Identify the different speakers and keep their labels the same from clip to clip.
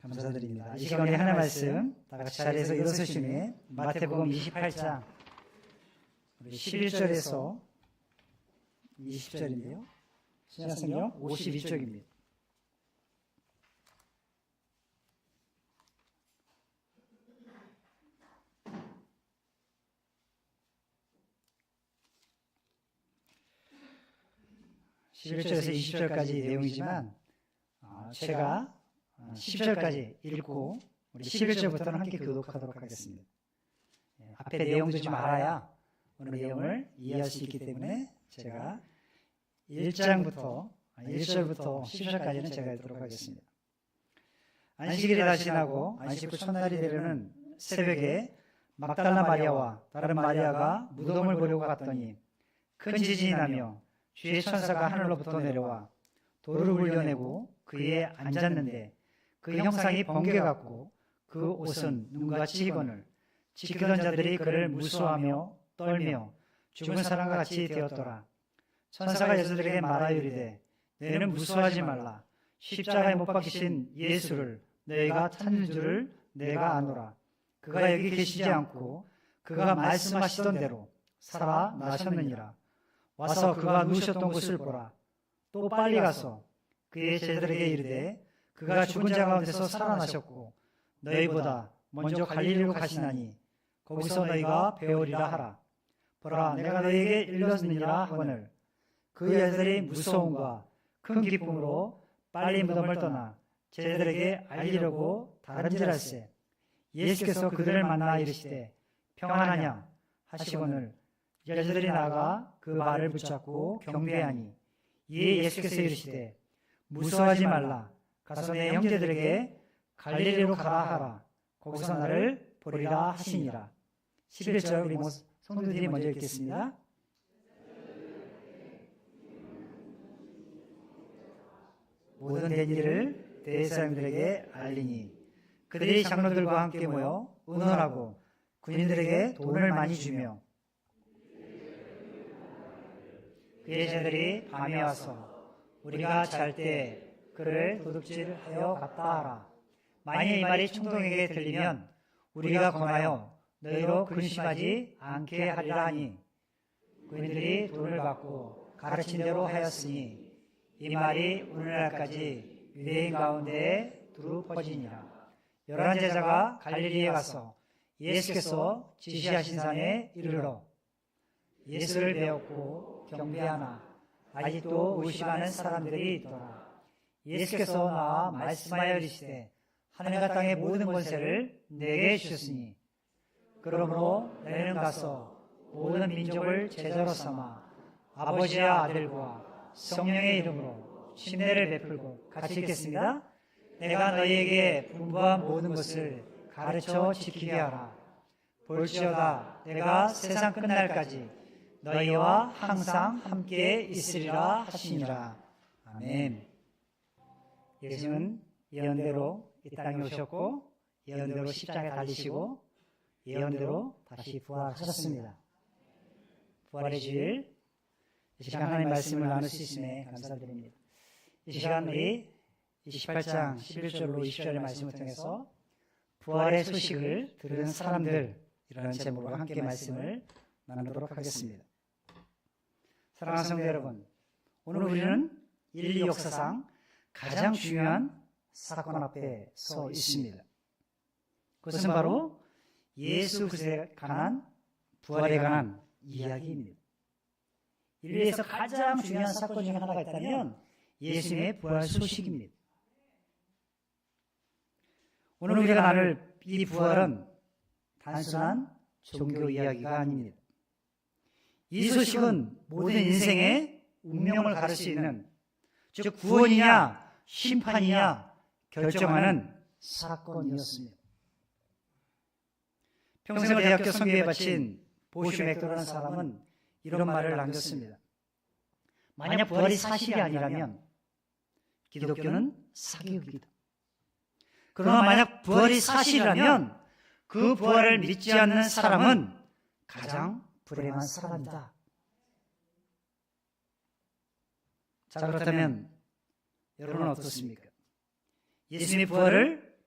Speaker 1: 감사드립니다. 이 시간에 하나님 말씀 다 같이 자리에서 일어서신 후에 마태복음 28장 11절에서 20절인데요. 신약성경 52쪽입니다. (11절에서) 20절까지 내용이지만 제가 10절까지 읽고 우리 11절부터는 함께 교독하도록 하겠습니다. 앞에 내용도 좀 알아야 오늘 내용을 이해할 수 있기 때문에 제가 1절부터 10절까지는 제가 읽도록 하겠습니다. 안식일이 다시 지나고 안식 후 첫날이 되려는 새벽에 막달라 마리아와 다른 마리아가 무덤을 보려고 갔더니 큰 지진이 나며 주의 천사가 하늘로부터 내려와 돌을 굴려내고 그 위에 앉았는데 그 형상이 번개 같고 그 옷은 눈같이 희번을 지키던 자들이 그를 무수하며 떨며 죽은 사람과 같이 되었더라. 천사가 예수들에게 말하이르되 너희는 무수하지 말라. 십자가에 못 박히신 예수를 너희가 찾는 줄을 내가 아노라. 그가 여기 계시지 않고 그가 말씀하시던 대로 살아나셨느니라. 와서 그가 누우셨던 곳을 보라. 또 빨리 가서 그의 제자들에게 이르되 그가 죽은 자 가운데서 살아나셨고 너희보다 먼저 갈릴리로 가시나니 거기서 너희가 배우리라 하라. 보라, 내가 너희에게 일렀느니라 하거늘 그 여자들이 무서움과 큰 기쁨으로 빨리 무덤을 떠나 제자들에게 알리려고 다름질할세. 예수께서 그들을 만나 이르시되 평안하냐 하시거늘 여자들이 나가 그 말을 붙잡고 경배하니 이에 예수께서 이르시되 무서워하지 말라. 가서 내 형제들에게 갈릴리로 가라 하라. 거기서 나를 보리라 하시니라. 11절 우리 성도들이 먼저 읽겠습니다. 모든 된 일을 대제사장들에게 알리니 그들이 장로들과 함께 모여 의논하고 군인들에게 돈을 많이 주며 그의 제자들이 밤에 와서 우리가 잘 때 그를 도둑질하여 갔다 하라. 만일 이 말이 총독에게 들리면 우리가 권하여 너희로 근심하지 않게 하리라 하니 그들이 돈을 받고 가르친 대로 하였으니 이 말이 오늘날까지 유대인 가운데 두루 퍼지니라. 11 제자가 갈릴리에 가서 예수께서 지시하신 산에 이르러 예수를 배웠고 경배하나 아직도 의심하는 사람들이 있더라. 예수께서 나와 말씀하여 이르시되 하늘과 땅의 모든 권세를 내게 주셨으니 그러므로 너희는 가서 모든 민족을 제자로 삼아 아버지와 아들과 성령의 이름으로 침례를 베풀고 같이 읽겠습니다. 내가 너희에게 분부한 모든 것을 가르쳐 지키게 하라. 볼지어다 내가 세상 끝날까지 너희와 항상 함께 있으리라 하시니라. 아멘. 예수님은 예언대로 이 땅에 오셨고 예언대로 십자가에 달리시고 예언대로 다시 부활하셨습니다. 부활의 주일 이 시간 하나님의 말씀을 나눌 수 있음에 감사드립니다. 이 시간 우리 28장 11절로 20절의 말씀을 통해서 부활의 소식을 들은 사람들이라는 제목으로 함께 말씀을 나누도록 하겠습니다. 사랑하는 성도 여러분, 오늘 우리는 인류 역사상 가장 중요한 사건 앞에 서 있습니다. 그것은 바로 예수 그리스도에 관한 부활에 관한 이야기입니다. 인류에서 가장 중요한 사건 중에 하나가 있다면 예수님의 부활 소식입니다. 오늘 우리가 나눌 이 부활은 단순한 종교 이야기가 아닙니다. 이 소식은 모든 인생의 운명을 가를 수 있는, 즉 구원이냐 심판이냐 결정하는 사건이었습니다. 평생을 대학교 선교에 바친 보슈 맥도라는 사람은 이런 말을 남겼습니다. 만약 부활이 사실이 아니라면 기독교는 사기극이다. 그러나 만약 부활이 사실이라면 그 부활을 믿지 않는 사람은 가장 불행한 사람이다. 자, 그렇다면 여러분은 어떻습니까? 예수님의 부활을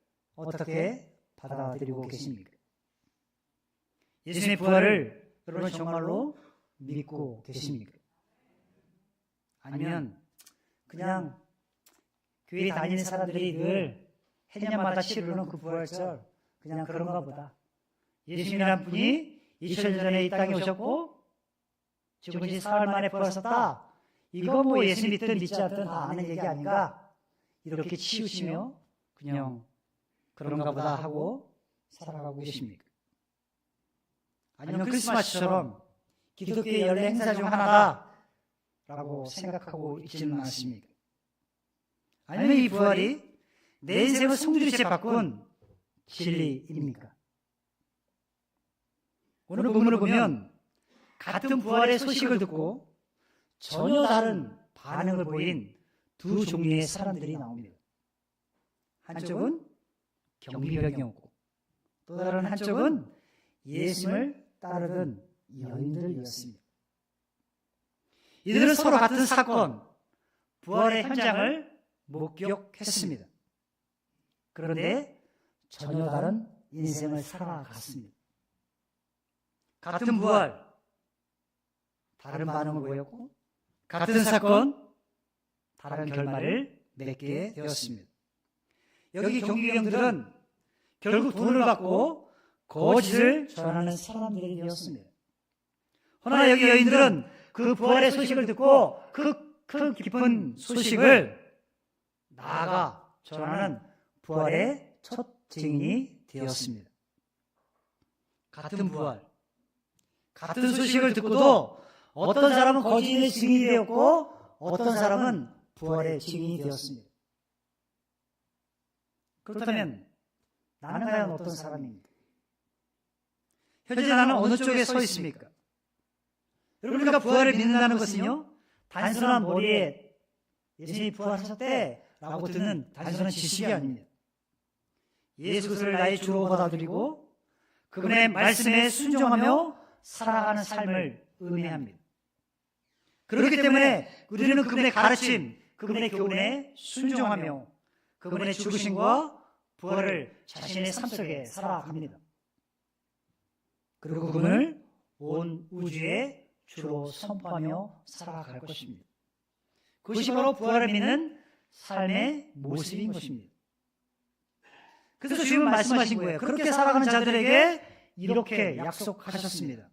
Speaker 1: 어떻게 받아들이고 계십니까? 예수님의 부활을 여러분 정말로 믿고 계십니까? 아니면 그냥 교회 다니는 사람들이 늘 해년마다 치르는 그 부활절 그냥 그런가 보다. 예수님이란 분이 2000년 전에 이 땅에 오셨고 죽은 지 사흘 만에 부활하셨다. 이거 뭐 예수 믿든 믿지 않든 다 아는 얘기 아닌가? 이렇게 치우시며 그냥 그런가 보다 하고 살아가고 계십니까? 아니면 크리스마스처럼 기독교의 연례 행사 중 하나다라고 생각하고 있지는 않습니까? 아니면 이 부활이 내 인생을 송두리째 바꾼 진리입니까? 오늘 본문을 보면 같은 부활의 소식을 듣고 전혀 다른 반응을 보인 두 종류의 사람들이 나옵니다. 한쪽은 경비병이었고 또 다른 한쪽은 예수님을 따르던 여인들이었습니다. 이들은 서로 같은 사건, 부활의 현장을 목격했습니다. 그런데 전혀 다른 인생을 살아갔습니다. 같은 부활, 다른 반응을 보였고 같은 사건, 다른 결말을 맺게 되었습니다. 여기 경비병들은 결국 돈을 받고 거짓을 전하는 사람들이 되었습니다. 그러나 여기 여인들은 그 부활의 소식을 듣고 그 큰 깊은 소식을 나아가 전하는 부활의 첫 증인이 되었습니다. 같은 부활, 같은 소식을 듣고도 어떤 사람은 거짓의 증인이 되었고 어떤 사람은 부활의 증인이 되었습니다. 그렇다면 나는 과연 어떤 사람입니까? 현재 나는 어느 쪽에 서 있습니까? 여러분, 우리가 부활을 믿는다는 것은요, 단순한 머리에 예수님이 부활하셨대라고 듣는 단순한 지식이 아닙니다. 예수 그리스도를 나의 주로 받아들이고 그분의 말씀에 순종하며 살아가는 삶을 의미합니다. 그렇기 때문에 우리는 그분의 가르침, 그분의 교훈에 순종하며 그분의 죽으심과 부활을 자신의 삶 속에 살아갑니다. 그리고 그분을 온 우주에 주로 선포하며 살아갈 것입니다. 그것이 바로 부활을 믿는 삶의 모습인 것입니다. 그래서 주님은 말씀하신 거예요. 그렇게 살아가는 자들에게 이렇게 약속하셨습니다.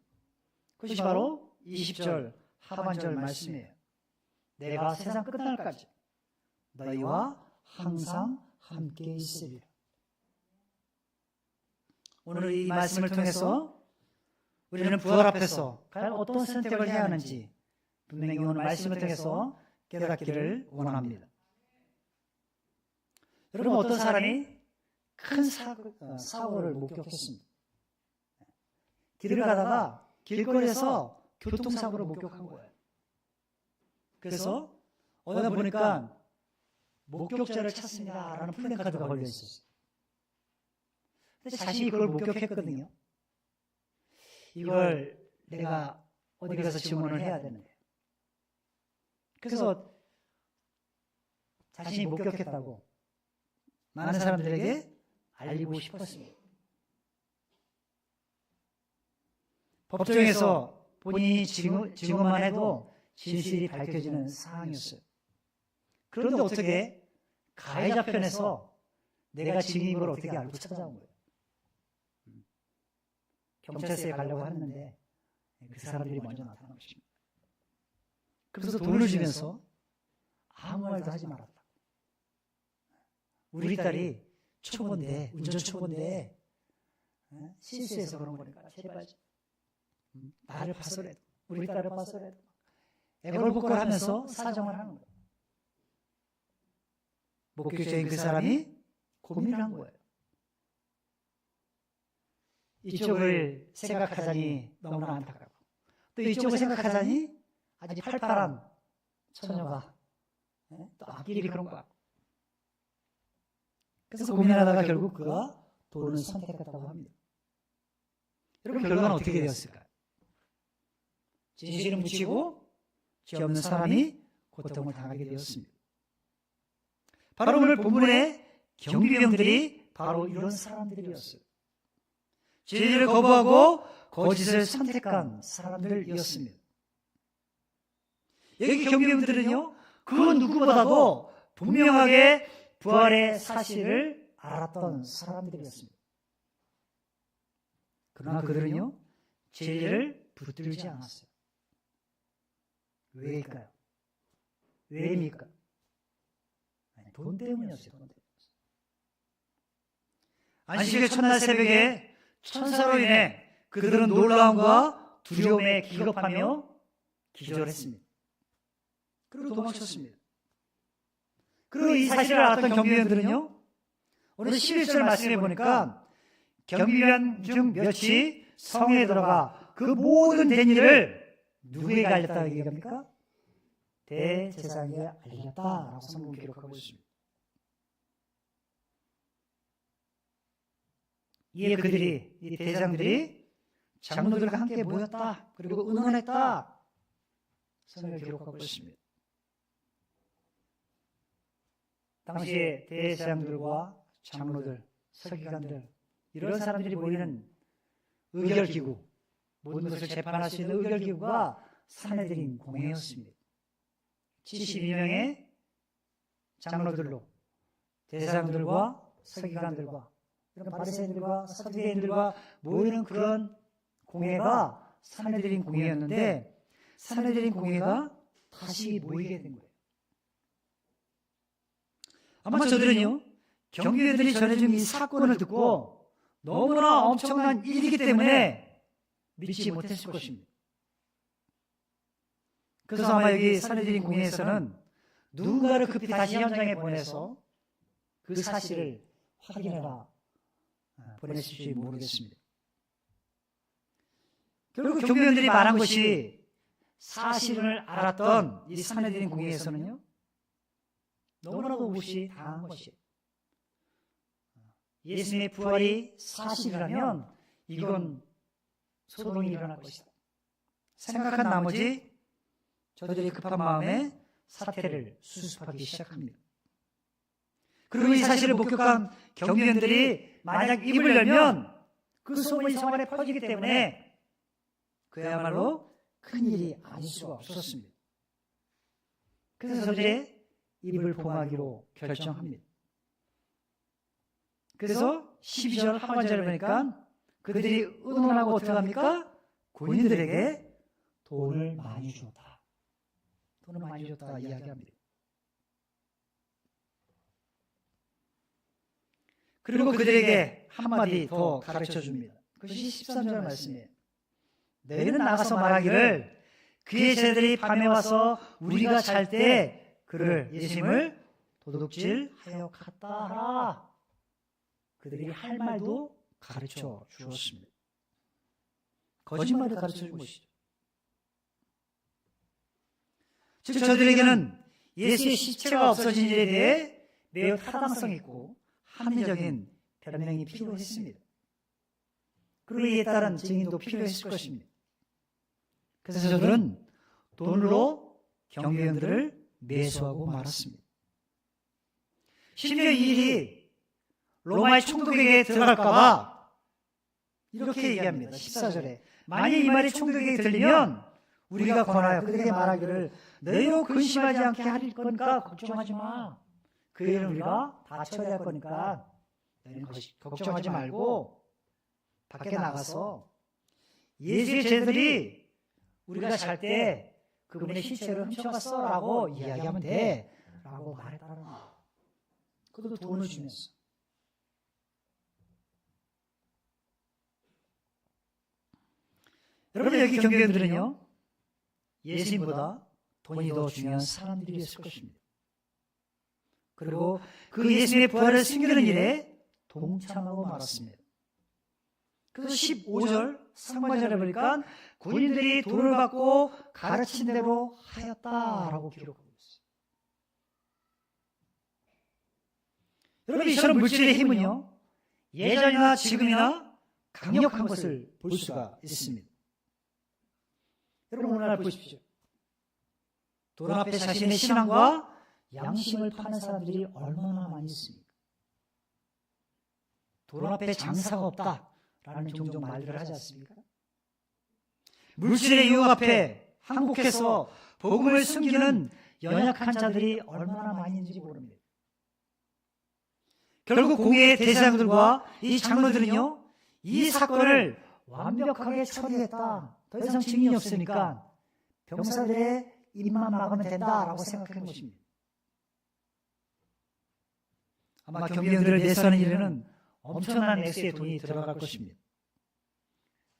Speaker 1: 그것이 바로 20절 하반절 말씀이에요. 내가 세상 끝날까지 너희와 항상 함께 있으리라. 오늘 이 말씀을 통해서 우리는 부활 앞에서 과연 어떤 선택을 해야 하는지 분명히 오늘 말씀을 통해서 깨닫기를 원합니다. 여러분, 어떤 사람이 큰 사고를 목격했습니다. 길을 가다가 길거리에서 교통사고를 목격한 거예요. 그래서 어느 날 보니까 목격자를 찾습니다라는 플래카드가 걸려 있었어요. 근데 자신이 그걸 목격했거든요. 이걸 내가 어디 가서 증언을 해야 되는데. 그래서 자신이 목격했다고 많은 사람들에게 알리고 싶었습니다. 법정에서 본인이 증언만 해도 진실이 밝혀지는 상황이었어요. 그런데 어떻게 가해자 편에서 내가 증인인 걸 어떻게 알고 찾아온 거예요? 경찰서에 가려고 하는데 그 사람들이 먼저 나타난 것입니다. 그래서 돈을 주면서 아무 말도 하지 말았다. 우리 딸이 초보인데, 운전 초보인데 실수해서 그런 거니까 제발 나를 봐서라도, 우리 딸을 봐서라도 애걸복걸 하면서 사정을 하는 거예요. 목격자인 그 사람이 고민을 한 거예요. 이쪽을 생각하자니 너무나 안타깝고 또 이쪽을 생각하자니 아주 팔팔한 처녀가 또 앞길이 그런 거 같고 그래서 고민하다가 결국 그가 돈을 선택했다고 합니다. 여러분, 결과는 어떻게 되었을까요? 진실은 묻히고 죄 없는 사람이 고통을 당하게 되었습니다. 바로 오늘 본문의 경비병들이 바로 이런 사람들이었어요. 진리를 거부하고 거짓을 선택한 사람들이었습니다. 여기 경비원들은요, 그 누구보다도 분명하게 부활의 사실을 알았던 사람들이었습니다. 그러나 그들은요, 진리를 붙들지 않았어요. 왜일까요? 왜입니까? 돈 때문이었어요. 돈 때문에. 안식일 첫날 새벽에 천사로 인해 그들은 놀라움과 두려움에 기겁하며 기절했습니다. 그리고 도망쳤습니다. 그리고 이 사실을 알았던 경비원들은요, 오늘 11절 말씀해 보니까 경비원 중 몇이 성에 들어가 그 모든 된 일을 누구에게 알렸다고 얘기합니까? 대제사장에게 알렸다라고 성경 기록하고 있습니다. 이에 그들이, 이 대제사장들이 장로들과 함께 모였다, 그리고 의논했다, 성경을 기록하고 있습니다. 당시에 대제사장들과 장로들, 서기관들, 이런 사람들이 모이는 의결기구, 모든 것을 재판할 수 있는 의결기구가 산헤드린 공회였습니다. 72명의 장로들로 대제사장들과 서기관들과 이런 바리새인들과 사두개인들과 모이는 그런 공회가 산헤드린 공회였는데, 산헤드린 공회가 다시 모이게 된 거예요. 아마 저들은요, 경비원들이 전해준 이 사건을 듣고 너무나 엄청난 일이기 때문에 믿지 못했을 것입니다. 그래서 아마 여기 산헤드린 공회에서는 누군가를 급히 다시 현장에 보내서 그 사실을 확인해라 보냈을지 모르겠습니다. 결국 경비원들이 말한 것이 사실을 알았던 이 산헤드린 공회에서는요, 너무나도 무시당한 것이에요. 예수님의 부활이 사실이라면 이건 소동이 일어날 것이다 생각한 나머지 저들이 급한 마음에 사태를 수습하기 시작합니다. 그리고 이 사실을 목격한 경비원들이 만약 입을 열면 그 소문이 성안에 퍼지기 때문에 그야말로 큰일이 아닐 수가 없었습니다. 그래서 저들이 입을 봉하기로 결정합니다. 그래서 12절 하반절을 보니까 그들이 의논하고 어떻게 합니까? 군인들에게 돈을 많이 줬다. 돈을 많이 줬다 이야기합니다. 그리고 그들에게 한마디 더 가르쳐 줍니다. 그것이 13절 말씀이에요. 너희는 나가서 말하기를 그의 제자들이 밤에 와서 우리가 잘 때 그를, 예수님을 도둑질하여 갔다 하라. 그들이 할 말도 가르쳐 주었습니다. 거짓말을 가르쳐 준 것이죠. 즉 저들에게는 예수의 시체가 없어진 일에 대해 매우 타당성 있고 합리적인 변명이 필요했습니다. 그리고 이에 따른 증인도 필요했을 것입니다. 그래서 저들은 돈으로 경비원들을 매수하고 말았습니다. 심지어 이 일이 로마의 총독에게 들어갈까봐 이렇게 얘기합니다. 14절에 만약 이 말이 총독에게 들리면 우리가 권하여 그들에게 말하기를 너희로 근심하지 않게 할 거니까 걱정하지 마. 그 일은 우리가 다 처리할 거니까 너희는 걱정하지 말고 밖에 나가서 예수의 제자들이 우리가 잘 때 그분의 시체를 훔쳐갔어 라고 이야기하면 돼 라고 말했다는 거예요. 그것도 돈을 주면서. 여러분 여기 경비원들은요, 예수님보다 돈이 더 중요한 사람들이었을 것입니다. 그리고 그 예수님의 부활을 숨기는 일에 동참하고 말았습니다. 그래서 15절 상반절에 보니까 군인들이 돈을 받고 가르친 대로 하였다라고 기록하고 있어요. 여러분 이처럼 물질의 힘은요, 예전이나 지금이나 강력한 것을 볼 수가 있습니다. 여러분 오늘날 보십시오. 돈 앞에 자신의 신앙과 양심을 파는 사람들이 얼마나 많이 있습니까? 돈 앞에 장사가 없다라는 종종 말들을 하지 않습니까? 물질의 유혹 앞에 한국에서 복음을 숨기는 연약한 자들이 얼마나 많이 있는지 모릅니다. 결국 공회의 대장들과 이 장로들은요, 이 사건을 완벽하게 처리했다. 더 이상 증인이 없으니까 병사들의 입만 막으면 된다라고 생각한 것입니다. 아마 경비원들을 내수하는 일에는 엄청난 액수의 돈이 들어갈 것입니다.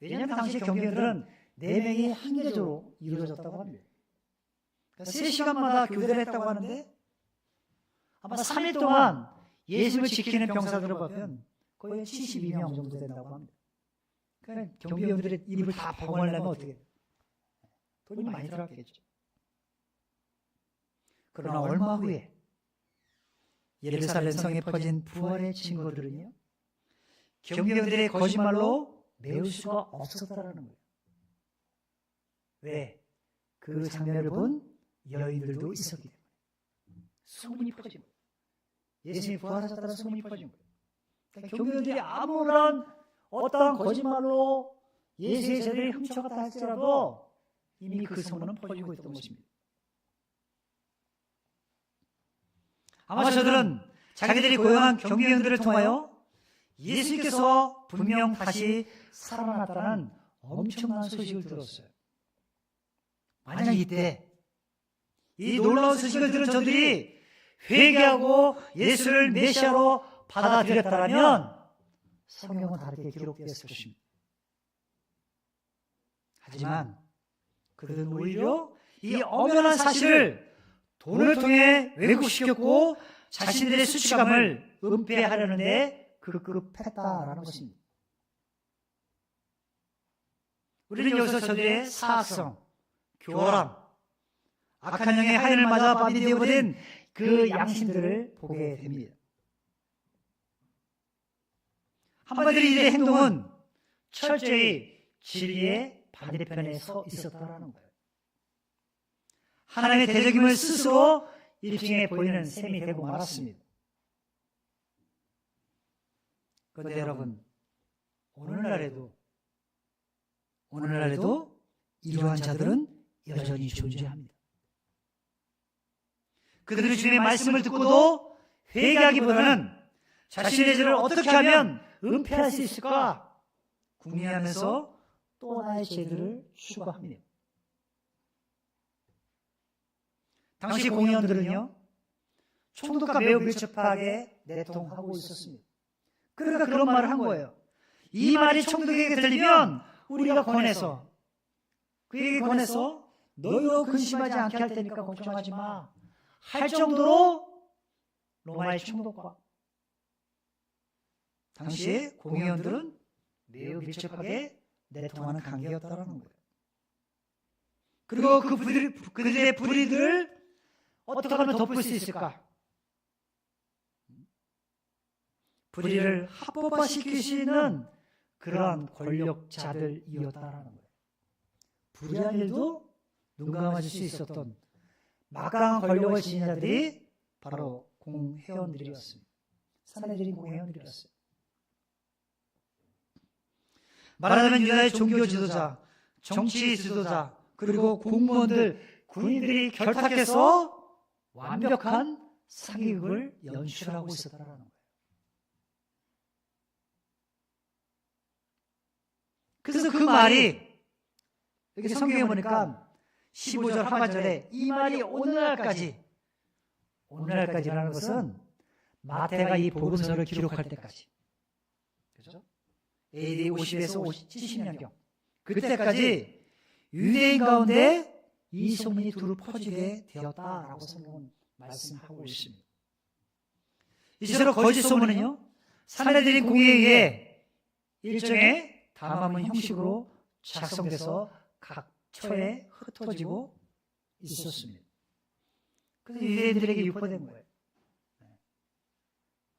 Speaker 1: 왜냐하면 당시 경비원들은 4명이 한계적으로 이루어졌다고 합니다. 그러니까 3시간마다 교대를 했다고 하는데 아마 3일 동안 예수를 지키는 병사들을 보면 거의 72명 정도 된다고 합니다. 그러니까 경비원들의 입을 다 보관하려면 어떻게 해요? 돈이 많이 들어갔겠죠. 그러나 얼마 후에 예루살렘 성에 퍼진 부활의 증거들은요, 경비원들의 거짓말로 메울 수가 없었다라는 거예요. 왜? 그 장면을 본 여인들도 있었기 때문에. 소문이 퍼진 거예요. 예수님이 부활하셨다는 소문이 퍼진 거예요. 그러니까 경비원들이 아무런 어떠한 거짓말로 예수의 제자를 훔쳐갔다 할지라도 이미 그 소문은 퍼지고 있던 것입니다. 아마 저들은 자기들이 고용한 경비원들을 통하여 예수님께서 분명 다시 살아났다는 엄청난 소식을 들었어요. 만약 이때 이 놀라운 소식을 들은 저들이 회개하고 예수를 메시아로 받아들였다면 성경은 다르게 기록되었을 것입니다. 하지만 그들은 오히려 이 엄연한 사실을 돈을 통해 왜곡시켰고 자신들의 수치감을 은폐하려는 데 급급했다라는 것입니다. 우리는 여기서 저들의 사악성, 교활함, 악한 영의 하인을 맞아 밤이 되어버린 그 양심들을 보게 됩니다. 한마디로 이들의 행동은 철저히 진리의 반대편에 서 있었다라는 거예요. 하나님의 대적임을 스스로 일증해 보이는 셈이 되고 말았습니다. 그런데 여러분, 오늘날에도 이러한 자들은 여전히 존재합니다. 그들은 주님의 말씀을 듣고도 회개하기보다는 자신의 죄를 어떻게 하면 은폐할 수 있을까 궁리하면서 또 하나의 죄들을 추구합니다. 당시 공의원들은요, 총독과 매우 밀접하게 내통하고 있었습니다. 그러니까 그런 말을 한 거예요. 이 말이 총독에게 들리면 우리가 그에게 권해서 너희로 근심하지 않게 할 테니까 걱정하지 마 할 정도로 로마의 총독과 당시에 공의원들은 매우 밀접하게 내통하는 관계였다는 거예요. 그리고 그들의 불의들을 어떻게 하면 덮을 수 있을까? 불의를 합법화시킬 수 있는 그러한 권력자들이었다라는 거예요. 불의한 일도 눈 감아줄 수 있었던 막강한 권력을 지닌 자들이 바로 공회원들이었습니다. 사내들인 공회원들이었어요. 말하자면 유다의 종교 지도자, 정치 지도자, 그리고 공무원들, 군인들이 결탁해서 완벽한 사기극을 연출하고 있었다는 거예요. 그래서 그 말이 여기 성경에 보니까 15절 하반절에 이 말이 오늘날까지라는 것은 마태가 이 복음서를 기록할 때까지, 그렇죠? AD 50에서 70년경 그때까지 유대인 가운데 이 소문이 두루 퍼지게 되었다라고 성경은 말씀하고 있습니다. 이처럼 거짓 소문은요, 사내들인 공의에 의해 일종의 담화문 형식으로 작성돼서 각 처에 흩어지고 있었습니다. 그래서 유대인들에게 유포된 거예요.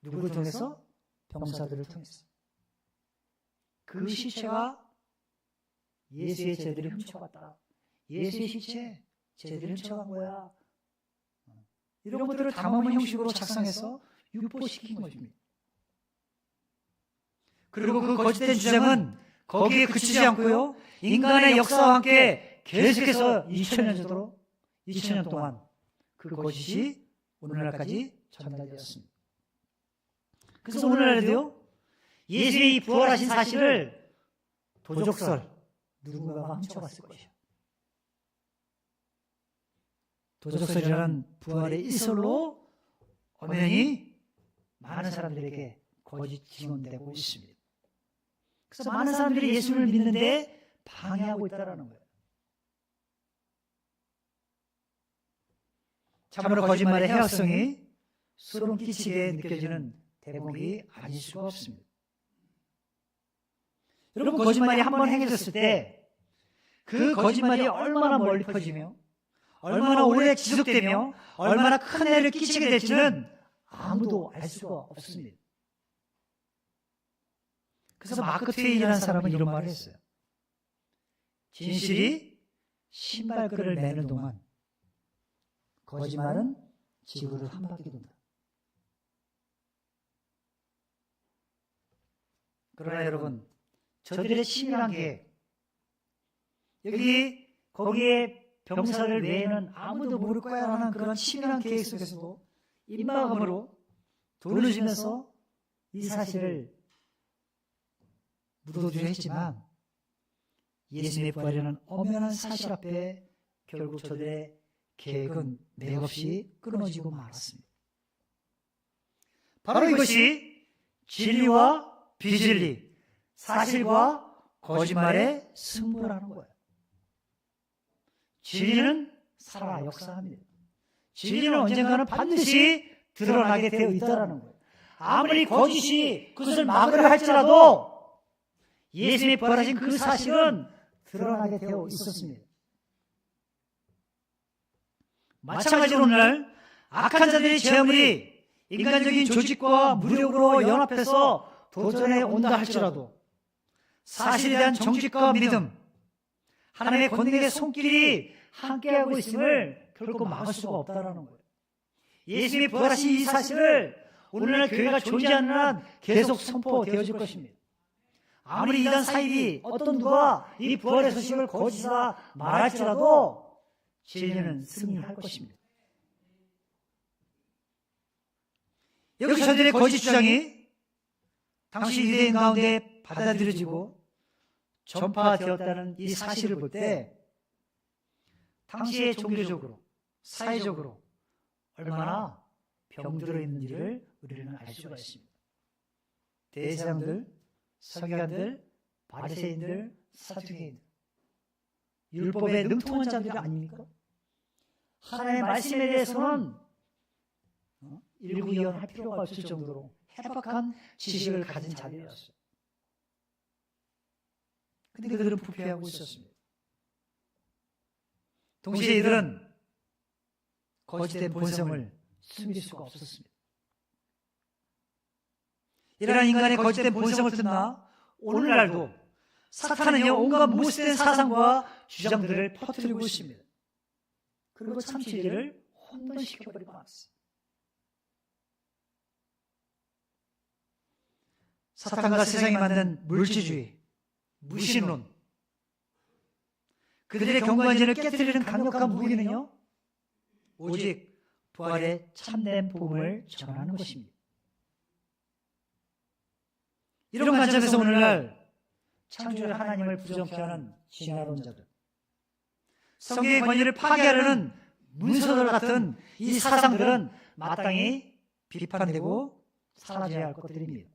Speaker 1: 누구를 통해서? 병사들을 통해서. 그 시체가 예수의 제들이 훔쳐갔다. 예수의 시체, 제들이 훔쳐간 거야. 이런 것들을 담화문 형식으로 작성해서 유포시킨 것입니다. 그리고 그 거짓된 주장은 거기에 그치지 않고요, 인간의 역사와 함께 계속해서 2000년 동안 그 거짓이 오늘날까지 전달되었습니다. 그래서 오늘날에도요, 예수님이 부활하신 사실을 도적설 누군가가 훔쳐갔을 것이요. 도적설이라는 부활의 이설로 엄연히 많은 사람들에게 거짓 증언되고 있습니다. 그래서 많은 사람들이 예수를 믿는데 방해하고 있다는 거예요. 참으로 거짓말의 해악성이 소름 끼치게 느껴지는 대목이 아닐 수가 없습니다. 여러분, 거짓말이 한번 행해졌을 때 그 거짓말이 얼마나 멀리 퍼지며 얼마나 오래 지속되며 얼마나 큰 해를 끼치게 될지는 아무도 알 수가 없습니다. 그래서 마크 트웨인이라는 사람은 이런 말을 했어요. 진실이 신발끈을 매는 동안 거짓말은 지구를 한 바퀴 돈다. 그러나 여러분, 저들의 치밀한 계획, 거기에 병사를 외에는 아무도 모를 거야 라는 그런 치밀한 계획 속에서도 임박음으로 돈을 주면서 이 사실을 묻어두려 했지만, 예수님의 부활이라는 엄연한 사실 앞에 결국 저들의 계획은 맥없이 끊어지고 말았습니다. 바로 이것이 진리와 비진리, 사실과 거짓말의 승부라는 거예요. 진리는 살아 역사합니다. 진리는 언젠가는 반드시 드러나게 되어 있다는 거예요. 아무리 거짓이 그것을 막으려 할지라도 예수님이 부활하신 그 사실은 드러나게 되어 있었습니다. 마찬가지로 오늘날 악한 자들의 죄물이 인간적인 조직과 무력으로 연합해서 도전해 온다 할지라도 사실에 대한 정직과 믿음, 하나님의 권능의 손길이 함께하고 있음을 결코 막을 수가 없다는 거예요. 예수님이 부활하신 이 사실을 오늘날 교회가 존재하는 한 계속 선포되어질 것입니다. 아무리 이단 사입이 어떤 누가 이 부활의 소식을 거짓이라 말할지라도 진리는 승리할 것입니다. 여기 저들의 거짓 주장이 당시 유대인 가운데 받아들여지고 전파되었다는 이 사실을 볼 때 당시에 종교적으로, 사회적으로 얼마나 병들어 있는지를 우리는 알 수가 있습니다. 대제사장들, 서기관들, 바리새인들, 사두개인들, 율법에 능통한 자들이 아닙니까? 하나님의 말씀에 대해서는 일구이연할 필요가 없을 정도로 해박한 지식을 가진 자들이었어요. 근데 그들은 부패하고 있었습니다. 동시에 이들은 거짓된 본성을 숨길 수가 없었습니다. 이러한 인간의 거짓된 본성을 틈나 오늘날도 사탄은요, 온갖 모습된 사상과 주장들을 퍼뜨리고 있습니다. 그리고 참 진리를 혼돈시켜버리고 말았어요. 사탄과 세상이 만든 물질주의, 무신론, 그들의 경관진을 깨뜨리는 강력한 무기는요, 오직 부활의 참된 복음을 전하는 것입니다. 이런 관점에서 오늘날 창조의 하나님을 부정케 하는 진화론자들, 성경의 권위를 파괴하려는 문서들 같은 이 사상들은 마땅히 비판되고 사라져야 할 것들입니다.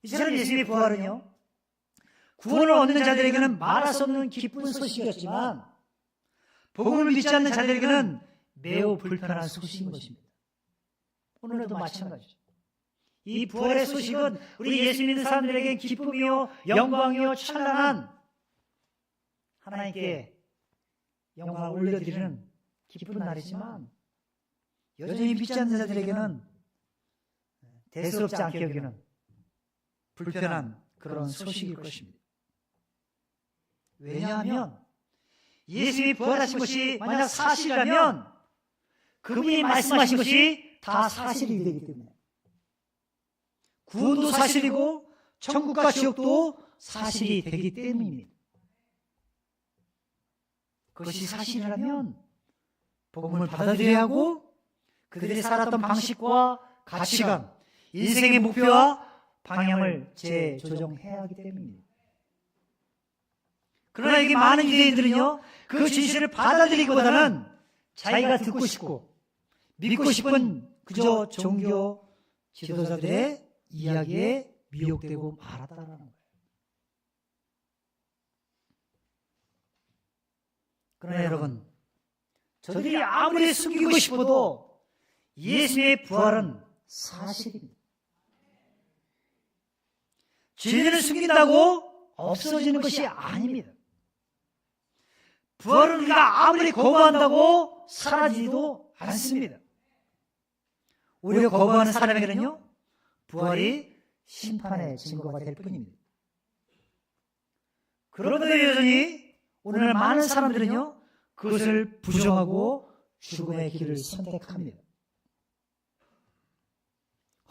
Speaker 1: 이처럼 예수님의 부활은요, 구원을 얻는 자들에게는 말할 수 없는 기쁜 소식이었지만 복음을 믿지 않는 자들에게는 매우 불편한 소식인 것입니다. 오늘도 마찬가지죠. 이 부활의 소식은 우리 예수 믿는 사람들에게 기쁨이요, 영광이요, 찬란한 하나님께 영광을 올려드리는 기쁜 날이지만 여전히 믿지 않는 자들에게는 대수롭지 않게 여기는 불편한 그런 소식일 것입니다. 왜냐하면 예수님이 부활하신 것이 만약 사실이라면 그분이 말씀하신 것이 다 사실이 되기 때문에 구원도 사실이고 천국과 지옥도 사실이 되기 때문입니다. 그것이 사실이라면 복음을 받아들여야 하고 그들이 살았던 방식과 가치관, 인생의 목표와 방향을 재조정해야 하기 때문입니다. 그러나 여기 많은 유대인들은요, 그 진실을 받아들이기보다는 자기가 듣고 싶고 믿고 싶은 그저 종교 지도자들의 이야기에 미혹되고 말았다는 거예요. 그러나 여러분, 저들이 아무리 숨기고 싶어도 예수의 부활은 사실입니다. 진리를 숨긴다고 없어지는 것이 아닙니다. 부활은 우리가 아무리 거부한다고 사라지지도 않습니다. 오히려 거부하는 사람에게는요, 부활이 심판의 증거가 될 뿐입니다. 그런데도 여전히 오늘 많은 사람들은요, 그것을 부정하고 죽음의 길을 선택합니다.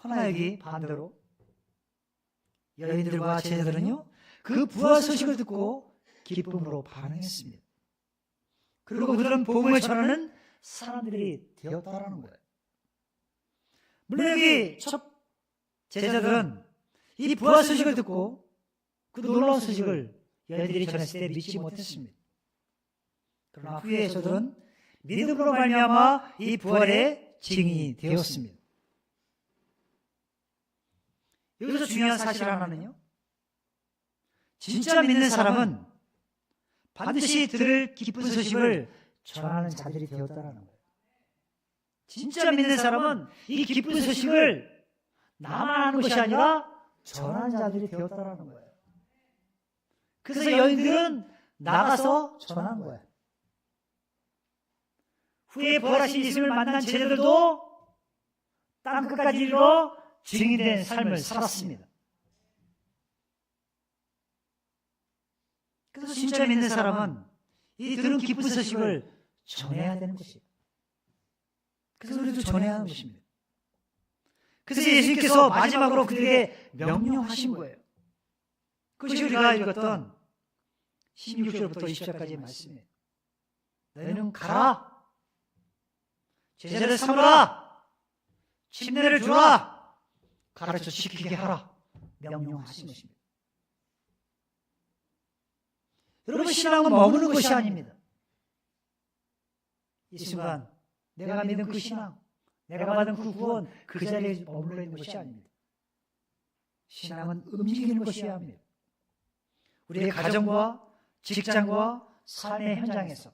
Speaker 1: 허나 여기 반대로 여인들과 제자들은요, 그 부활 소식을 듣고 기쁨으로 반응했습니다. 그리고 그들은 복음을 전하는 사람들이 되었다라는 거예요. 물론 여기 첫 제자들은 이 부활 소식을 듣고 그 놀라운 소식을 여인들이 전했을 때 믿지 못했습니다. 그러나 후에 저들은 믿음으로 말미암아 이 부활의 증인이 되었습니다. 여기서 중요한 사실 하나는요, 진짜 믿는 사람은 반드시 들을 기쁜 소식을 전하는 자들이 되었다는 거예요. 진짜 믿는 사람은 이 기쁜 소식을 나만 하는 것이 아니라 전하는 자들이 되었다는 거예요. 그래서 여인들은 나가서 전한 거예요. 후에 부활하신 예수님을 만난 제자들도 땅 끝까지 이르러 증인된 삶을 살았습니다. 그래서 진짜 믿는 사람은 이 들은 기쁜 소식을 전해야 되는 것이에요. 그래서 우리도 전해야 하는 것입니다. 그래서 예수님께서 마지막으로 그들에게 명령하신 거예요. 그것이 우리가 읽었던 16절부터 20절까지의 말씀이에요. 너희는 가라, 제자를 삼으라, 침례를 주라, 가르쳐 지키게 하라, 명령하신 것입니다. 여러분, 신앙은 머무는 것이 아닙니다. 이 순간 내가 믿은 그 신앙, 내가 받은 그 구원, 그 자리에 머물러 있는 것이 아닙니다. 신앙은 움직이는 것이어야 합니다. 우리의 가정과 직장과 삶의 현장에서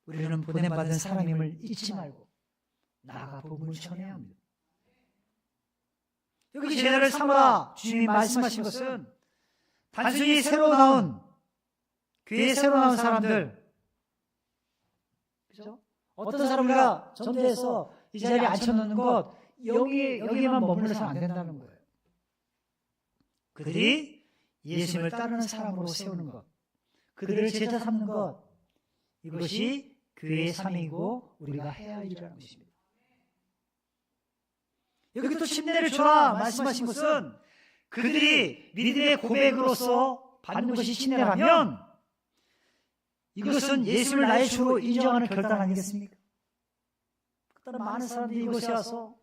Speaker 1: 우리는 보냄받은 사람임을 잊지 말고 나아가 복음을 전해야 합니다. 여기 제자를 삼으라 주님이 말씀하신 것은 단순히 새로 나온, 교회에 새로 나온 사람들, 그죠? 어떤 사람을 전도해서 이 자리에 앉혀놓는 것, 여기에만 머물러서는 안 된다는 거예요. 그들이 예수님을 따르는 사람으로 세우는 것, 그들을 제자 삼는 것, 이것이 교회의 사명이고 우리가 해야 할 일이라는 것입니다. 여기 또 침례를 줘라 말씀하신 것은 그들이 믿음의 고백으로서 받는 것이 침례라면 이것은 예수를 나의 주로 인정하는 결단 아니겠습니까? 그때는 많은 사람들이 이곳에 와서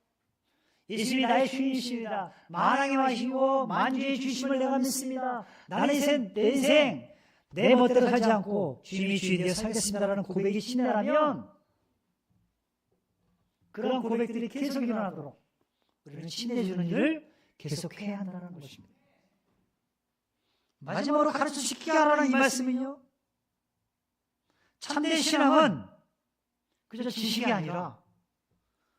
Speaker 1: 예수님이 나의 주인이십니다. 만왕의 왕이시고 만주의 주심을 내가 믿습니다. 나는 내 인생 내 멋대로 살지 않고 주님이 주인이 되어 살겠습니다라는 고백이 침례라면 그런 고백들이 계속 일어나도록 우리는 침례 주는 일을 계속해야 한다는 것입니다. 마지막으로 가르쳐 지키게 하라는 이 말씀은요, 참된 신앙은 그저 지식이 아니라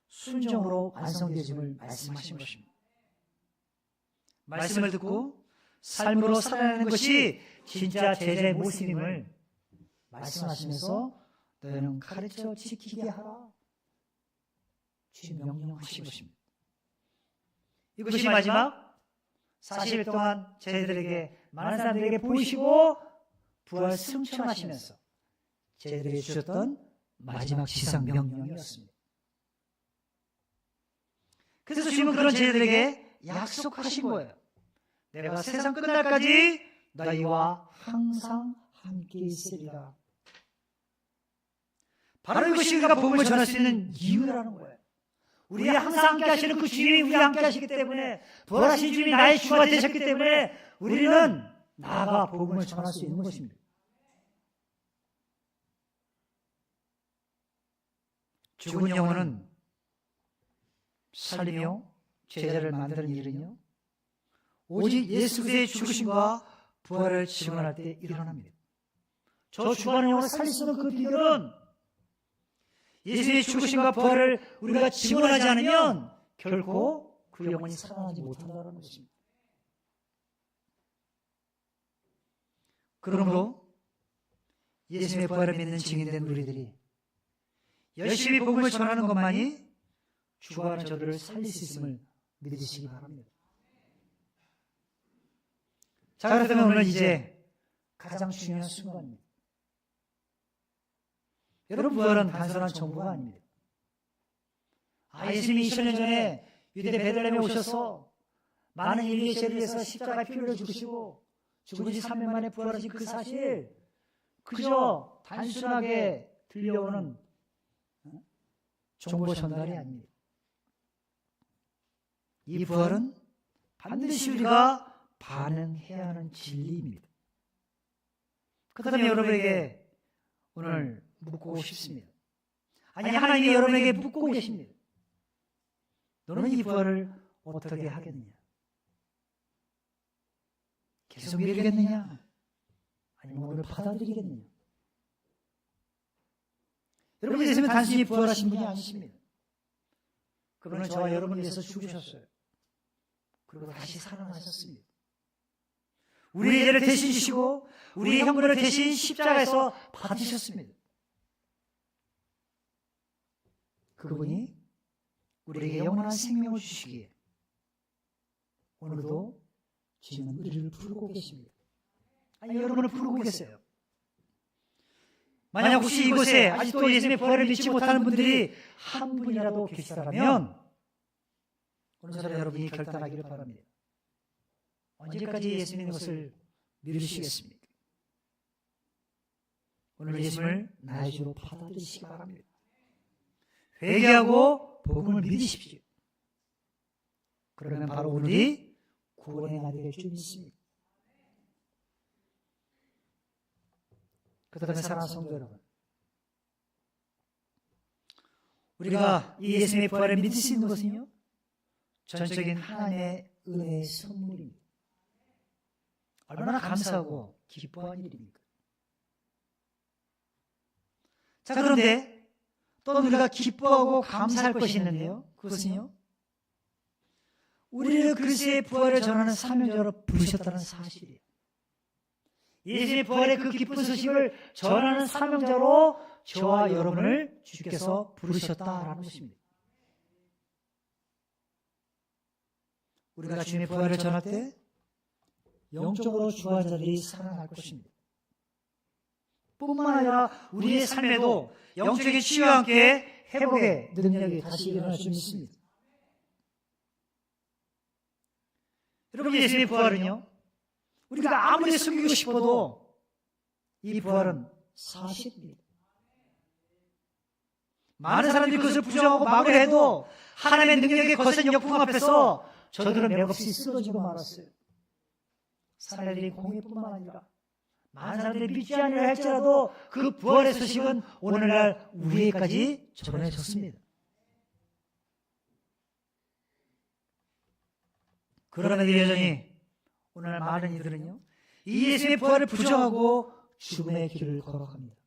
Speaker 1: 순종으로 완성되짐을 말씀하신 것입니다. 말씀을 듣고 삶으로 살아내는 것이 진짜 제자의 모습임을 말씀하시면서 너희는 가르쳐 지키게 하라 주님 명령하신 것입니다. 이것이 마지막 40일 동안 제자들에게, 많은 사람들에게 보이시고 부활 승천하시면서 제자들에게 주셨던 마지막 지상 명령이었습니다. 그래서 주님은 그런 제자들에게 약속하신 거예요. 내가 세상 끝날까지 너희와 항상 함께 있으리라. 바로 이것이 우리가 복음을 전할 수 있는 이유라는 거예요. 우리 항상 함께 하시는 그 주님이 우리와 함께 하시기 때문에, 부활하신 주님이 나의 주가 되셨기 때문에 우리는 나아가 복음을 전할 수 있는 것입니다. 죽은 영혼은 살리며 제자를 만드는 일은요, 오직 예수 그리스도의 죽으심과 부활을 증언할 때 일어납니다. 저 죽어가는 영혼을 살릴 수 있는 그 비결은 예수의 죽으심과 부활을 우리가 증언하지 않으면 결코 그 영혼이 살아나지 못한다는 것입니다. 그러므로 예수의 부활을 믿는 증인된 우리들이 열심히 복음을 전하는 것만이 죽어가는 저들을 살릴 수 있음을 믿으시기 바랍니다. 자, 그렇다면 오늘 이제 가장 중요한 순간입니다. 여러분, 부활은 단순한 정보가 아닙니다. 예수님이 2000년 전에 유대 베들레헴에 오셔서 많은 인류의 죄를 위해서 십자가에 피 흘려 죽으시고 죽은 지 3일 만에 부활하신 그 사실, 그저 단순하게 들려오는 정보 전달이 아닙니다. 이 부활은 반드시 우리가 반응해야 하는 진리입니다. 그렇다면 여러분에게 오늘 묻고 싶습니다. 아니, 하나님이 여러분에게 묻고 계십니다. 너는 이 부활을 어떻게 하겠느냐? 계속 미루겠느냐? 아니면 오늘 받아들이겠느냐? 여러분, 예수님은 단순히 부활하신 분이 아니십니다. 그분은 저와 여러분을 위해서 죽으셨어요. 그리고 다시 살아나셨습니다. 우리의 죄를 대신 지시고 우리의 형벌을 대신 십자가에서 받으셨습니다. 그분이 우리에게 영원한 생명을 주시기에 오늘도 주님은 우리를 부르고 계십니다. 아니, 여러분을 부르고 계세요. 만약 혹시 이곳에 아직도 예수님의 부활을 믿지 못하는 분들이 한 분이라도 계시다면 오늘 여러분이 결단하기를 바랍니다. 언제까지 예수님의 것을 미루시겠습니까? 오늘 예수님을 나의 주로 받아들이시기 바랍니다. 회개하고 복음을 믿으십시오. 그러면 바로 오늘이 구원의 날이 될 줄 믿습니다. 그다음에 사랑하는 성도 여러분, 우리가 이 예수님의 부활을 믿을 수 있는 것은요, 전적인 하나님의 은혜의 선물입니다. 얼마나 감사하고 기뻐한 일입니까? 자, 그런데 또 우리가 기뻐하고 감사할 것이 있는데요, 그것은요, 우리를 그리스도의 부활을 전하는 사명자로 부르셨다는 사실이에요. 예수님의 부활의 그 기쁜 소식을 전하는 사명자로 저와 여러분을 주께서 부르셨다라는 것입니다. 우리가 주님의 부활을 전할 때 영적으로 죽어간 자들이 살아날 것입니다. 뿐만 아니라 우리의 삶에도 영적인 치유와 함께 회복의 능력이 다시 일어날 줄 믿습니다. 여러분, 예수님의 부활은요, 우리가 아무리 숨기고 싶어도 이 부활은 사실입니다. 많은 사람들이 그것을 부정하고 막으려 해도 하나님의 능력의 거센 역풍 앞에서 저들은 맥없이 쓰러지고 말았어요. 사람들이 공의뿐만 아니라 많은 사람들이 믿지 않으려 할지라도 그 부활의 소식은 오늘날 우리에게까지 전해졌습니다. 그러나 여전히 오늘 많은 이들은요, 이 예수님의 부활을 부정하고 죽음의 길을 걸어갑니다.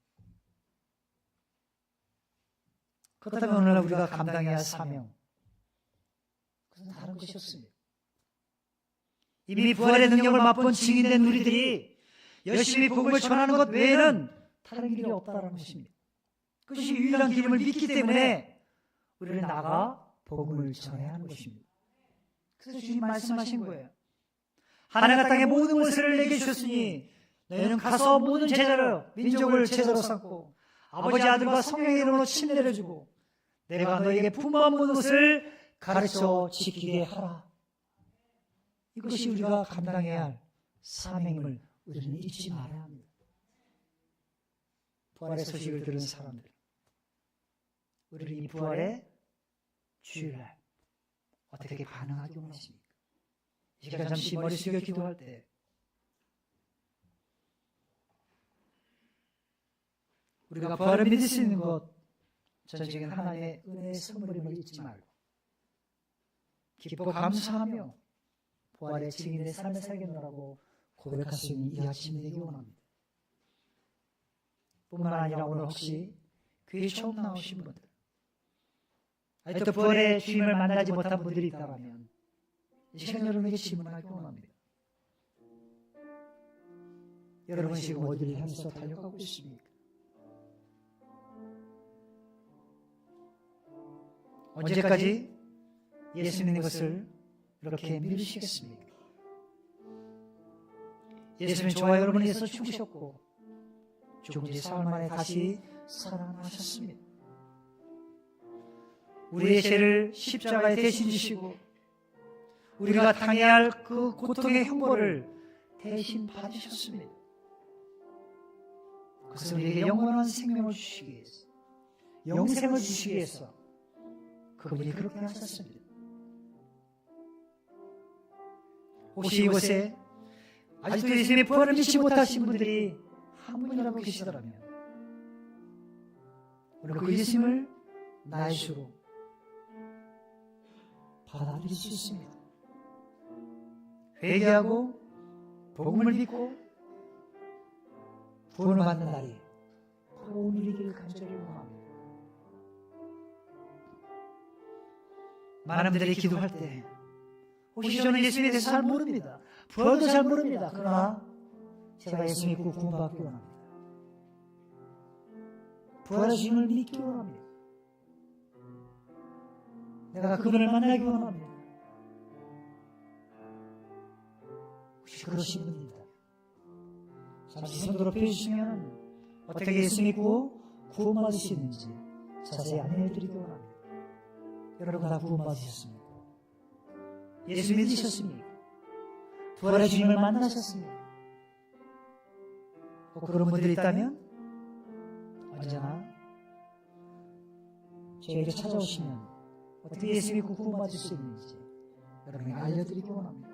Speaker 1: 그렇다면 오늘날 우리가 감당해야 할 사명, 그것은 다른 것이 없습니다. 이미 부활의 능력을 맛본 증인된 우리들이 열심히 복음을 전하는 것 외에는 다른 길이 없다는 것입니다. 그것이 유일한 길임을 믿기 때문에 우리는 나가 복음을 전해야 하는 것입니다. 그래서 주님 말씀하신 거예요. 하늘과 땅의 모든 것을 내게 주셨으니 너희는 가서 모든 제자를, 민족을 제자로 삼고 아버지, 아들과 성령의 이름으로 침례를 주고 내가 너희에게 분부한 모든 것을 가르쳐 지키게 하라. 이것이 우리가 감당해야 할 사명임을 우리는 잊지 말아야 합니다. 부활의 소식을 들은 사람들, 우리는 이 부활의 주일날 어떻게 반응하기 원하십니까? 이 시간 잠시 머리 숙여 기도할 때 우리가 부활을 믿을 수 있는 것, 전적인 하나님의 은혜의 선물임을 잊지 말고 기뻐 감사하며 부활의 증인의 삶을 살겠노라고 고백할 수 있는 이 아침이 되기 원합니다. 뿐만 아니라 오늘 혹시 교회 처음 나오신 분들, 아직도 부활의 주님을 만나지 못한 분들이 있다면 이 시간 여러분에게 질문하기 원합니다. 여러분 지금 어디를 향해서 달려가고 있습니까? 언제까지 예수 믿는 것을 이렇게 미루시겠습니까? 예수님은 저와 여러분을 위해서 죽으셨고 죽은 지 사흘 만에 다시 살아나셨습니다. 우리의 죄를 십자가에 대신 지시고 우리가 당해야 할 그 고통의 형벌을 대신 받으셨습니다. 그것은 우리에게 영원한 생명을 주시기 위해서, 영생을 주시기 위해서 그분이 그렇게 하셨습니다. 혹시 이곳에 아직도 예수님의 부활을 믿지 못하신 분들이 한 분이라도 계시더라면 오늘 그 예수님을 나의 주로 받아들일 수 있습니다. 회개하고 복음을 믿고 구원을 받는 날이 바로 오늘이길 간절히 원합니다. 많은 분들이 기도할 때 혹시 저는 예수님에 대해서 잘 모릅니다. 부활도 잘 모릅니다. 그러나 제가 예수 믿고 구원받기 원합니다. 부활의 주님을 믿기 원합니다. 내가 그분을 만나기 원합니다. 혹시 그러신 분입니다. 잠시 손 들어 펴주시면 어떻게 예수 믿고 구원받을 수 있는지 자세히 안내해드리기 원합니다. 여러분 다 구원받으셨습니까? 예수 믿으셨습니까? 부활의 주님을 만나셨습니까? 그런 분들이 있다면 언제나 저에게 찾아오시면 어떻게 예수 믿고 구원받을 수 있는지 여러분에게 알려드리기 원합니다.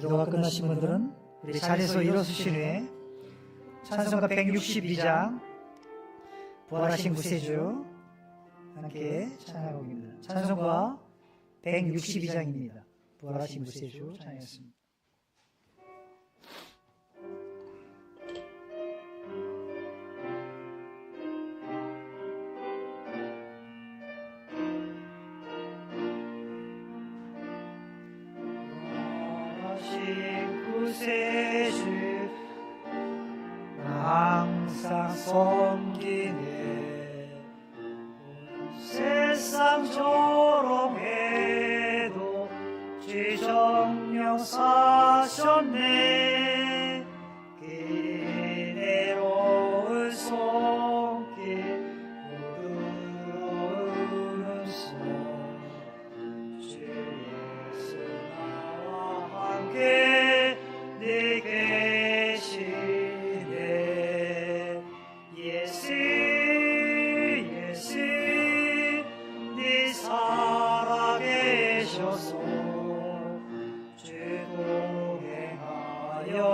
Speaker 1: 기도가 끝나신 분들은 우리 자리에서 일어서신 후에 찬송가 162장 부활하신 구세주 함께 찬양하겠습니다. 찬송가 162장입니다. 부활하신 구세주 찬양했습니다. 구세주 항상 섬기네 세상 조롱해도 죄 정령 사셨네 그대로의 손길 부드러운 손 주 예수 나와 함께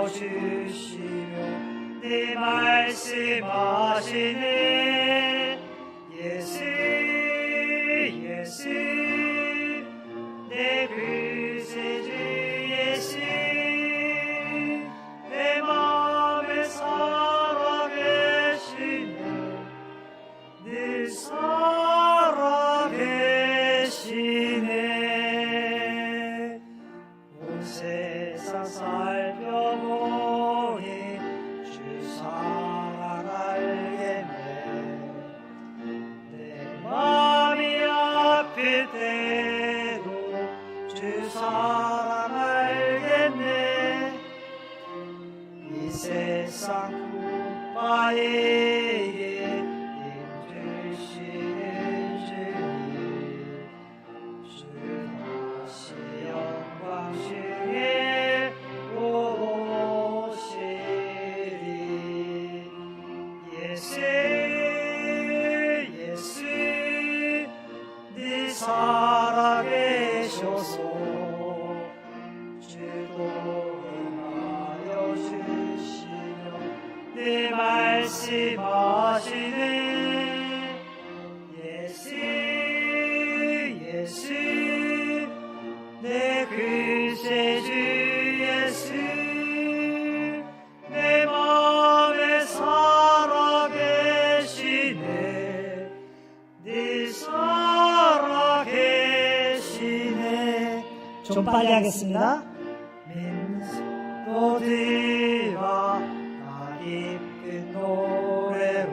Speaker 1: 주시며 네 말씀하시네. 예수 예수 내 구세주 예수 내 마음에 살아계시네. 늘 살아계시네. 온 세상 살펴보니 주 사랑 알겠네. 내 마음이 아플 때도 주 사랑 알겠네. 이 세상 구파에게 힘주시는 주님, 주 다시 영광 중에 오시리. 예수 예수 네 살아계셔서 주도 행하여 주시며 내 말씀하시네. 예수 예수 내 구세주 예수 내 마음에 살아계시네. 네 살아계시네. 좀 빨리 하겠습니다. 민소들과 나 이쁜 노래로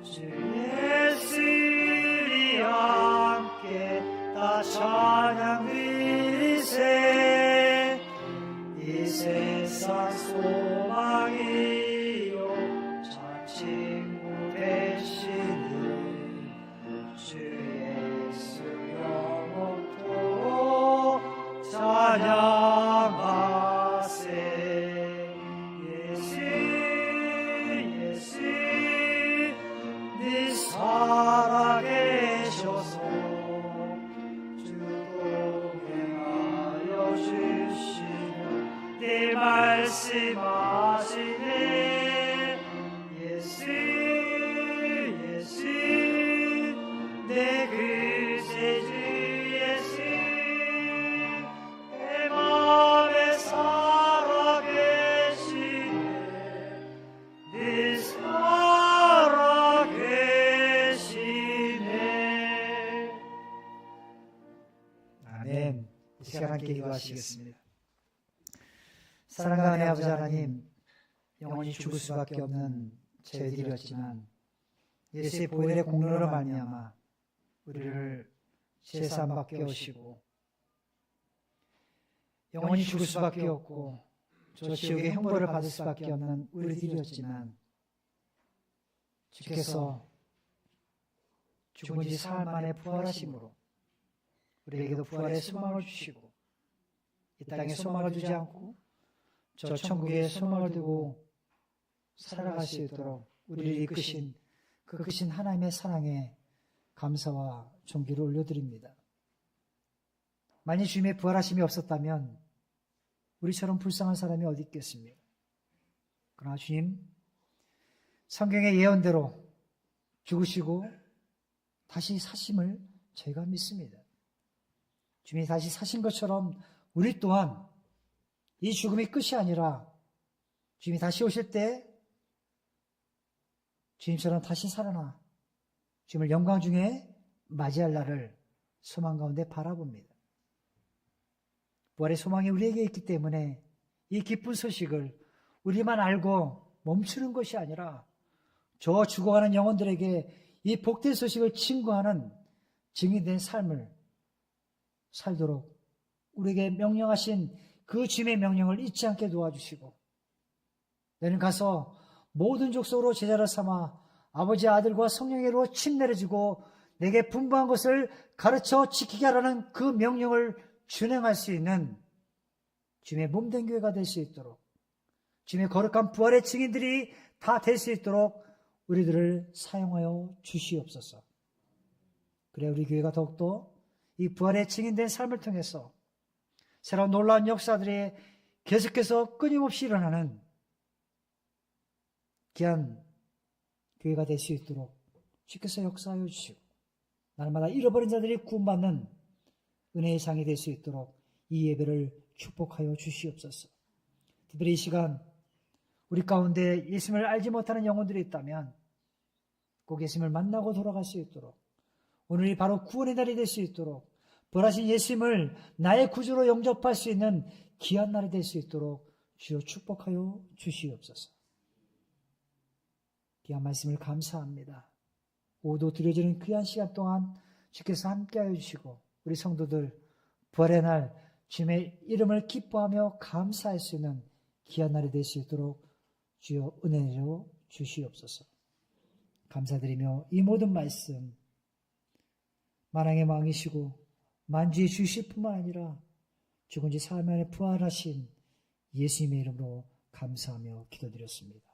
Speaker 1: 주 예수리 함께 다 찬양 드리세. 이 세상 소망이요 참 친구 되시니 주 예수 영원토록 찬양하세. 예수 예수 네 살아계셔서 주도 행하여 주시며 네 말씀하시네. 예수 예수 내 구세주 예수 내 마음에 살아계시네. 네 살아계시네. 아멘. 이 시간 함께 기도하시겠습니다. 사랑하는 아버지 하나님, 영원히 죽을 수밖에 없는 죄들이었지만 예수의 보혈의 공로로 말미암아 우리를 제사함받게 오시고 영원히 죽을 수밖에 없고 저 지옥의 형벌을 받을 수밖에 없는 우리들이었지만 주께서 죽은 지 사흘 만에 부활하심으로 우리에게도 부활의 소망을 주시고 이 땅에 소망을 두지 않고 저 천국에 소망을 두고 살아갈 수 있도록 우리를 이끄신 그 크신 하나님의 사랑에 감사와 존귀를 올려드립니다. 만일 주님의 부활하심이 없었다면 우리처럼 불쌍한 사람이 어디 있겠습니까? 그러나 주님, 성경의 예언대로 죽으시고 다시 사심을 저희가 믿습니다. 주님이 다시 사신 것처럼 우리 또한 이 죽음이 끝이 아니라 주님이 다시 오실 때 주님처럼 다시 살아나 주님을 영광 중에 맞이할 날을 소망 가운데 바라봅니다. 부활의 소망이 우리에게 있기 때문에 이 기쁜 소식을 우리만 알고 멈추는 것이 아니라 저 죽어가는 영혼들에게 이 복된 소식을 증거하는 증인된 삶을 살도록 우리에게 명령하신 그 주님의 명령을 잊지 않게 도와주시고 너는 가서 모든 족속으로 제자를 삼아 아버지 아들과 성령의 이로 침 내려주고 내게 분부한 것을 가르쳐 지키게 하라는 그 명령을 준행할 수 있는 주님의 몸된 교회가 될 수 있도록 주님의 거룩한 부활의 증인들이 다 될 수 있도록 우리들을 사용하여 주시옵소서. 그래 우리 교회가 더욱더 이 부활의 증인된 삶을 통해서 새로운 놀라운 역사들이 계속해서 끊임없이 일어나는
Speaker 2: 귀한 교회가 될 수 있도록 주께서 역사하여 주시고 날마다 잃어버린 자들이 구원받는 은혜의 상이 될 수 있도록 이 예배를 축복하여 주시옵소서. 특별히 이 시간 우리 가운데 예수님을 알지 못하는 영혼들이 있다면 꼭 예수님을 만나고 돌아갈 수 있도록 오늘이 바로 구원의 날이 될 수 있도록 벌하신 예수님을 나의 구주로 영접할 수 있는 귀한 날이 될 수 있도록 주여 축복하여 주시옵소서. 귀한 말씀을 감사합니다. 오도 드려지는 귀한 시간 동안 주께서 함께하여 주시고 우리 성도들 부활의 날 주님의 이름을 기뻐하며 감사할 수 있는 귀한 날이 될 수 있도록 주여 은혜로 주시옵소서. 감사드리며 이 모든 말씀 만왕의 왕이시고 만주의 주실 뿐만 아니라 죽은 지 사흘 만에 부활하신 예수님의 이름으로 감사하며 기도드렸습니다.